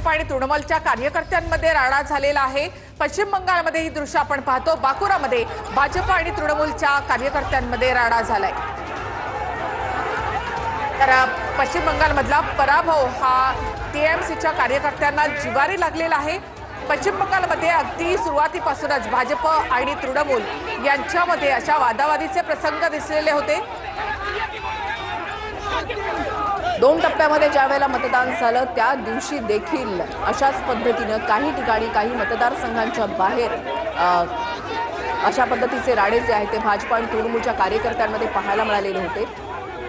भाजप आणि तृणमूलच्या कार्यकर्त्यांमध्ये राडा झालेला आहे। पश्चिम बंगालमध्ये ही दृश्य आपण पाहतो। बाकुरामध्ये भाजप आणि तृणमूलच्या कार्यकर्त्यांमध्ये राडा झालाय। तर पश्चिम बंगालमधला पराभव हा टीएमसीच्या कार्यकर्त्यांना जिवारी लागलेला आहे। पश्चिम बंगालमध्ये अगदी सुरुवातीपासूनच भाजप आणि तृणमूल यांच्यामध्ये अशा वादावादीचे प्रसंग दिसलेले होते। दोन टप्प्यामध्ये ज्यावेळेला मतदान झालं त्या दिवशी देखील अशाच पद्धतीने काही ठिकाणी काही मतदारसंघांच्या बाहेर अशा पद्धतीचे राडे जे आहेत ते भाजप आणि तृणमूलच्या कार्यकर्त्यांमध्ये पाहायला मिळालेले होते।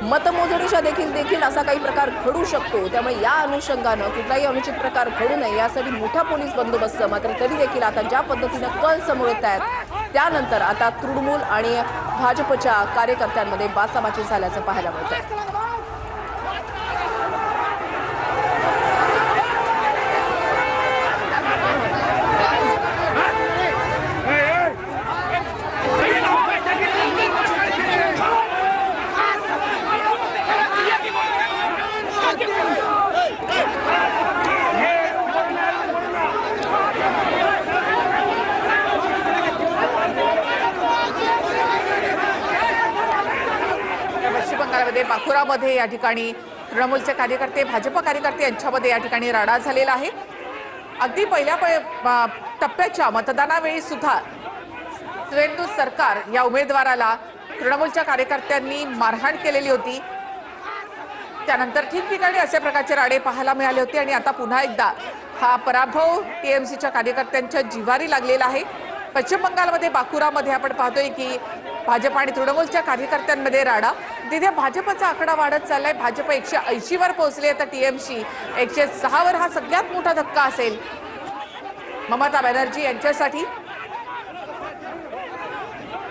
मतमोजणीच्या देखील असा काही प्रकार घडू शकतो, त्यामुळे या अनुषंगाने कुठलाही अनुचित प्रकार घडू नये यासाठी मोठा पोलीस बंदोबस्त। मात्र तरी देखील आता ज्या पद्धतीने कल समोर येत आहेत त्यानंतर आता तृणमूल आणि भाजपच्या कार्यकर्त्यांमध्ये बाचाबाची झाल्याचं पाहायला मिळतंय। पश्चिम बंगालमध्ये बाकुरामध्ये या ठिकाणी तृणमूलचे कार्यकर्ते भाजप कार्यकर्ते यांच्यामध्ये या ठिकाणी राडा झालेला आहे। अगदी पहिल्या टप्प्याच्या मतदानावेळी सुद्धा सुवेंदू सरकार या उमेदवाराला तृणमूलच्या कार्यकर्त्यांनी मारहाण केलेली होती। त्यानंतर ठिकठिकाणी असे प्रकारचे राडे पाहायला मिळाले होते आणि आता पुन्हा एकदा हा पराभव टीएमसीच्या कार्यकर्त्यांच्या जिवारी लागलेला आहे। पश्चिम बंगालमध्ये बाकुरामध्ये आपण पाहतोय की भाजप आणि तृणमूलच्या कार्यकर्त्यांमध्ये राडा। तिथे भाजपचा आकडा वाढत चाललाय। भाजप 180 वर पोहोचले तर टीएमसी 106 वर। हा सगळ्यात मोठा धक्का असेल ममता बॅनर्जी यांच्यासाठी।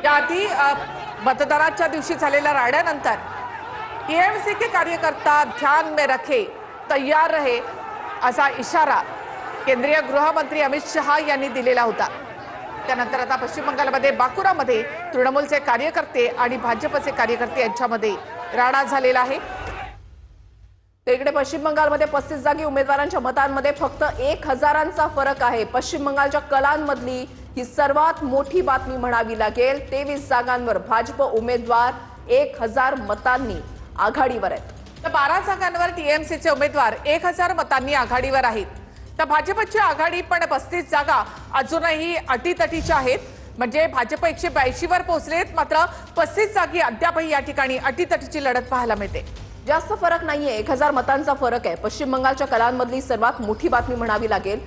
याआधी मतदानाच्या दिवशी झालेल्या राड्यानंतर टीएमसी के कार्यकर्ता ध्यान में रखे तैयार रहे असा इशारा केंद्रीय गृहमंत्री अमित शहा यांनी दिलेला होता। त्यानंतर आता पश्चिम बंगालमध्ये बाकुरामध्ये तृणमूलचे कार्यकर्ते आणि भाजपचे कार्यकर्ते यांच्यामध्ये राडा झालेला आहे। इकडे पश्चिम बंगालमध्ये 35 जागी उमेदवारांच्या मतांमध्ये फक्त 1000चा फरक आहे। पश्चिम बंगालच्या कलांमधली ही सर्वात मोठी बातमी म्हणावी लागेल। 23 जागांवर भाजप उमेदवार 1000 मतांनी आघाडीवर आहेत। तर 12 जागांवर टीएमसीचे उमेदवार 1000 मतांनी आघाडीवर आहेत। तर भाजपची आघाडी पण 35 जागा अजूनही अटीतटीच्या आहेत। म्हणजे भाजप 182 वर पोहोचलेत, मात्र 35 जागी अद्यापही या ठिकाणी अटीतटीची लढत पाहायला मिळते। जास्त फरक नाहीये, 1000 मतांचा फरक आहे। पश्चिम बंगालच्या कलांमधली सर्वात मोठी बातमी म्हणावी लागेल।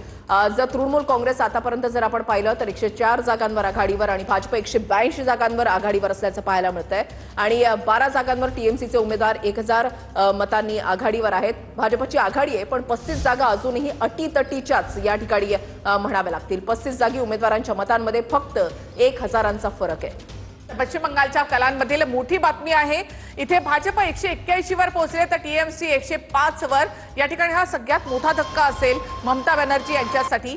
जर तृणमूल काँग्रेस आतापर्यंत जर आपण पाहिलं तर 104 जागांवर आघाडीवर आणि भाजप 182 जागांवर आघाडीवर असल्याचं पाहायला मिळतंय। आणि 12 जागांवर टीएमसीचे उमेदवार 1000 मतांनी आघाडीवर आहेत। भाजपची आघाडी आहे पण 35 जागा अजूनही अटीतटीच्याच या ठिकाणी म्हणाव्या लागतील। 35 जागी उमेदवारांच्या मतांमध्ये फक्त 1000चा फरक आहे। पश्चिम बंगालच्या कलांमधील मोठी बातमी आहे। इथे भाजप 181 वर पोहोचले तर टीएमसी 105 वर। या ठिकाणी हा सगळ्यात मोठा धक्का असेल ममता बॅनर्जी यांच्यासाठी।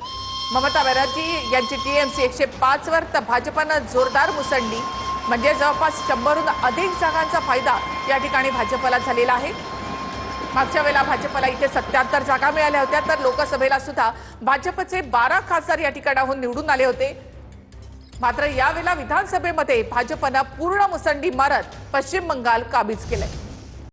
ममता बॅनर्जी यांची टीएमसी 105 वर तर भाजपनं जोरदार मुसंडी, म्हणजे जवळपास 100हून अधिक जागांचा फायदा या ठिकाणी भाजपला झालेला आहे। मागच्या वेळेला भाजपला इथे 77 जागा मिळाल्या होत्या, तर लोकसभेला सुद्धा भाजपचे 12 खासदार या ठिकाणाहून निवडून आले होते। मात्र यावेळेला विधानसभेमध्ये भाजपनं पूर्ण मुसंडी मारत पश्चिम बंगाल काबीज केलंय।